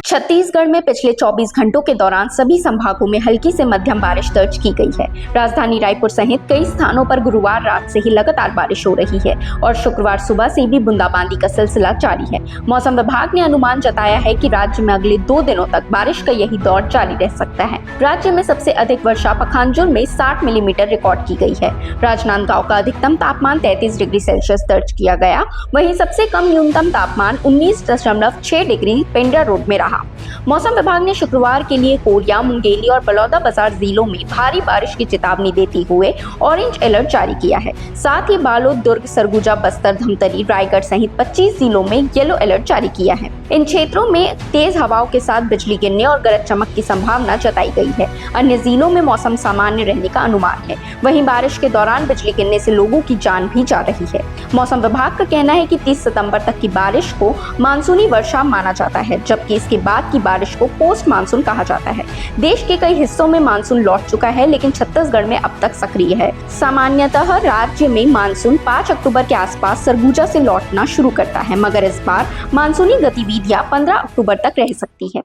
छत्तीसगढ़ में पिछले 24 घंटों के दौरान सभी संभागों में हल्की से मध्यम बारिश दर्ज की गई है। राजधानी रायपुर सहित कई स्थानों पर गुरुवार रात से ही लगातार बारिश हो रही है और शुक्रवार सुबह से भी बूंदाबांदी का सिलसिला जारी है। मौसम विभाग ने अनुमान जताया है कि राज्य में अगले 2 दिनों तक बारिश का यही दौर जारी रह सकता है। राज्य में सबसे अधिक वर्षा पखांजूर में 60 मिलीमीटर रिकॉर्ड की गई है। राजनांदगांव का अधिकतम तापमान 33 डिग्री सेल्सियस दर्ज किया गया, वहीं सबसे कम न्यूनतम तापमान 19.6 डिग्री पेंड्रा रोड में रहा। मौसम विभाग ने शुक्रवार के लिए कोरिया, मुंगेली और बलौदाबाजार जिलों में भारी बारिश की चेतावनी देते हुए ऑरेंज अलर्ट जारी किया है। साथ ही बालोद, दुर्ग, सरगुजा, बस्तर, धमतरी, रायगढ़ सहित 25 जिलों में येलो अलर्ट जारी किया है। इन क्षेत्रों में तेज हवाओं के साथ बिजली गिरने और गरज चमक की संभावना जताई गई है। अन्य जिलों में मौसम सामान्य रहने का अनुमान है। वहीं बारिश के दौरान बिजली गिरने से लोगों की जान भी जा रही है। मौसम विभाग का कहना है कि 30 सितंबर तक की बारिश को मानसूनी वर्षा माना जाता है, जबकि इसके बाद की बारिश को पोस्ट मानसून कहा जाता है। देश के कई हिस्सों में मानसून लौट चुका है, लेकिन छत्तीसगढ़ में अब तक सक्रिय है। सामान्यतः राज्य में मानसून 5 अक्टूबर के आसपास सरगुजा से लौटना शुरू करता है, मगर इस बार मानसूनी गतिविधियां 15 अक्टूबर तक रह सकती है।